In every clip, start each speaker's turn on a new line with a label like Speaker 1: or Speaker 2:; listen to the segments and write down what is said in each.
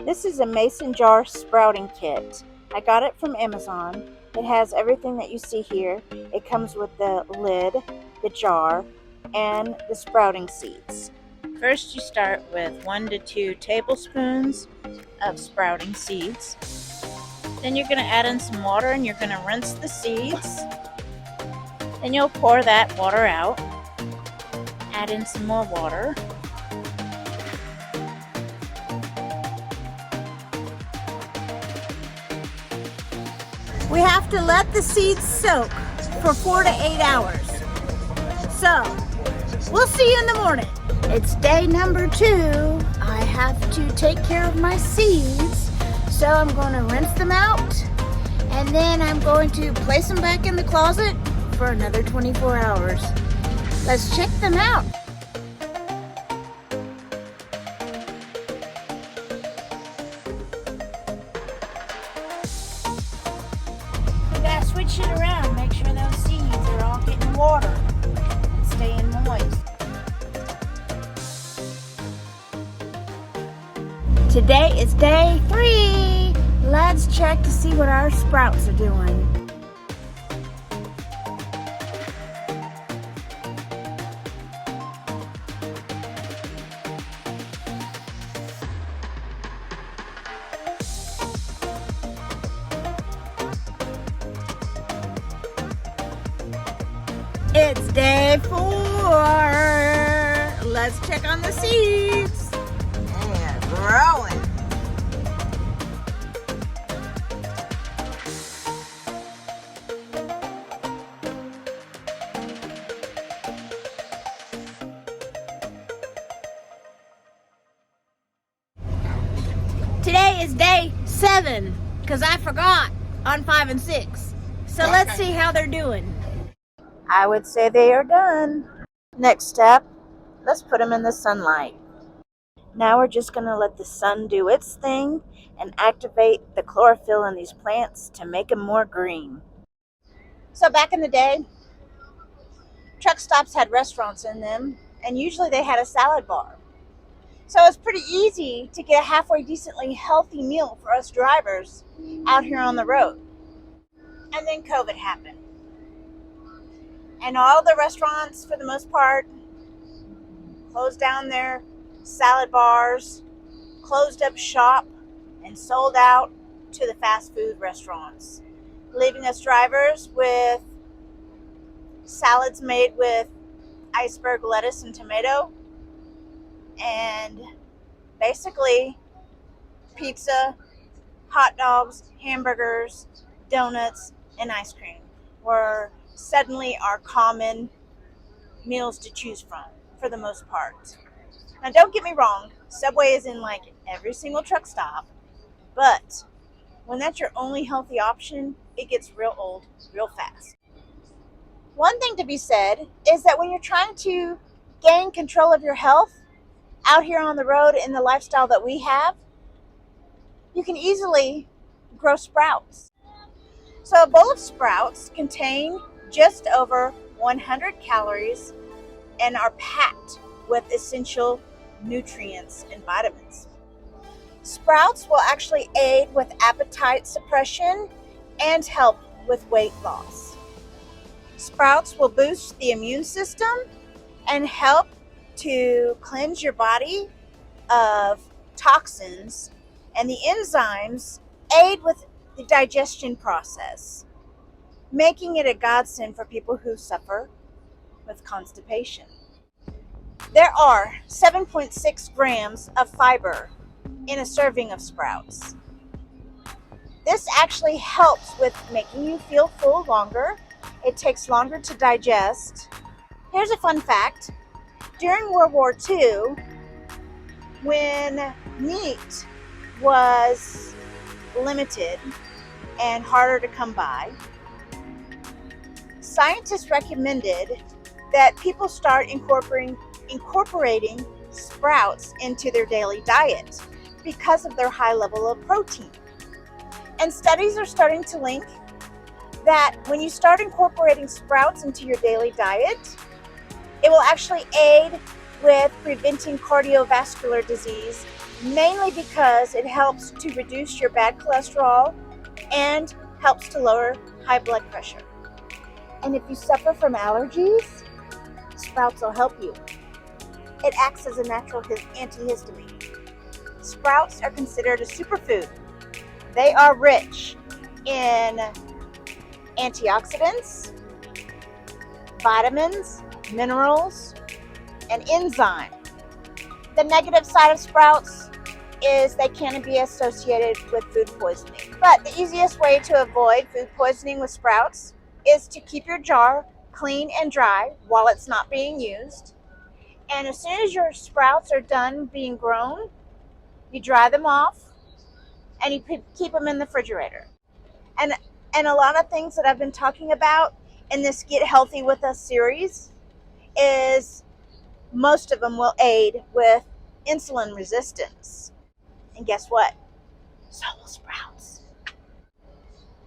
Speaker 1: This is a mason jar sprouting kit. I got it from Amazon. It has everything that you see here. It comes with the lid, the jar, and the sprouting seeds. First you start with 1 to 2 tablespoons of sprouting seeds. Then you're going to add in some water and you're going to rinse the seeds. Then you'll pour that water out. Add in some more water. We have to let the seeds soak for 4 to 8 hours. So, we'll see you in the morning. It's day number 2. I have to take care of my seeds. So I'm going to rinse them out. And then I'm going to place them back in the closet for another 24 hours. Let's check them out. Switch it around, make sure those seeds are all getting water and staying moist. Today is day 3. Let's check to see what our sprouts are doing. It's day 4. Let's check on the seeds. And growing. Today is day 7 because I forgot on 5 and 6. So let's see how they're doing. I would say they are done. Next step, let's put them in the sunlight. Now we're just going to let the sun do its thing and activate the chlorophyll in these plants to make them more green. So back in the day, truck stops had restaurants in them, and usually they had a salad bar. So it's pretty easy to get a halfway decently healthy meal for us drivers out here on the road. And then COVID happened. And all the restaurants, for the most part, closed down their salad bars, closed up shop, and sold out to the fast food restaurants, leaving us drivers with salads made with iceberg lettuce and tomato, and basically pizza, hot dogs, hamburgers, donuts, and ice cream were suddenly are common meals to choose from for the most part. Now don't get me wrong, Subway is in like every single truck stop, but when that's your only healthy option, it gets real old real fast. One thing to be said is that when you're trying to gain control of your health out here on the road in the lifestyle that we have, you can easily grow sprouts. So a bowl of sprouts contain just over 100 calories and are packed with essential nutrients and vitamins. Sprouts will actually aid with appetite suppression and help with weight loss. Sprouts will boost the immune system and help to cleanse your body of toxins, and the enzymes aid with the digestion process, making it a godsend for people who suffer with constipation. There are 7.6 grams of fiber in a serving of sprouts. This actually helps with making you feel full longer. It takes longer to digest. Here's a fun fact. During World War II, when meat was limited and harder to come by, scientists recommended that people start incorporating sprouts into their daily diet because of their high level of protein. And studies are starting to link that when you start incorporating sprouts into your daily diet, it will actually aid with preventing cardiovascular disease, mainly because it helps to reduce your bad cholesterol and helps to lower high blood pressure. And if you suffer from allergies, sprouts will help you. It acts as a natural antihistamine. Sprouts are considered a superfood. They are rich in antioxidants, vitamins, minerals, and enzyme. The negative side of sprouts is they can be associated with food poisoning. But the easiest way to avoid food poisoning with sprouts is to keep your jar clean and dry while it's not being used. And as soon as your sprouts are done being grown, you dry them off and you keep them in the refrigerator. And a lot of things that I've been talking about in this Get Healthy With Us series is most of them will aid with insulin resistance. And guess what? So will sprouts.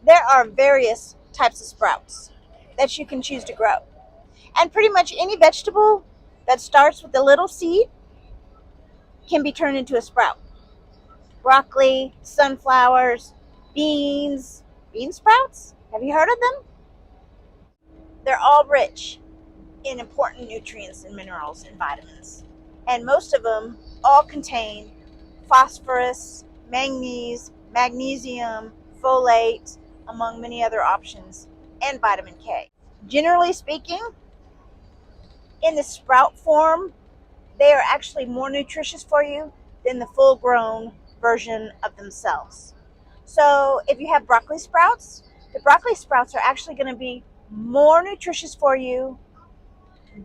Speaker 1: There are various types of sprouts that you can choose to grow. And pretty much any vegetable that starts with a little seed can be turned into a sprout. Broccoli, sunflowers, beans, bean sprouts. Have you heard of them? They're all rich in important nutrients and minerals and vitamins. And most of them all contain phosphorus, manganese, magnesium, folate, among many other options, and vitamin K. Generally speaking, in the sprout form, they are actually more nutritious for you than the full-grown version of themselves. So if you have broccoli sprouts, the broccoli sprouts are actually going to be more nutritious for you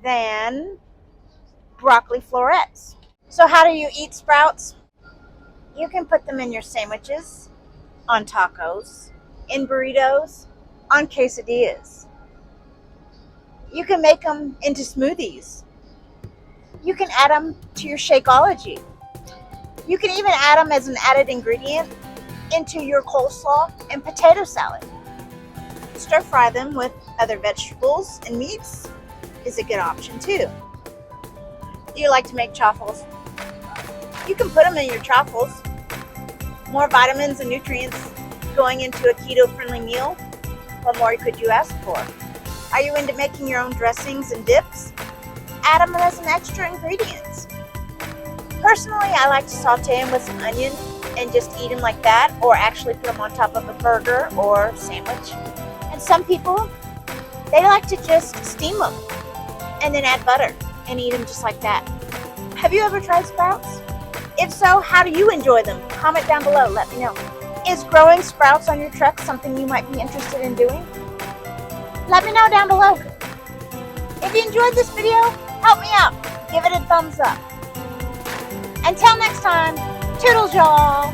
Speaker 1: than broccoli florets. So how do you eat sprouts? You can put them in your sandwiches, on tacos, in burritos, on quesadillas. You can make them into smoothies. You can add them to your Shakeology. You can even add them as an added ingredient into your coleslaw and potato salad. Stir fry them with other vegetables and meats is a good option too. Do you like to make chaffles? You can put them in your chaffles. More vitamins and nutrients going into a keto-friendly meal. What more could you ask for? Are you into making your own dressings and dips? Add them as an extra ingredient. Personally, I like to saute them with some onion and just eat them like that, or actually put them on top of a burger or sandwich. And some people, they like to just steam them and then add butter and eat them just like that. Have you ever tried sprouts? If so, how do you enjoy them? Comment down below, let me know. Is growing sprouts on your truck something you might be interested in doing? Let me know down below. If you enjoyed this video, help me out. Give it a thumbs up. Until next time, toodles y'all.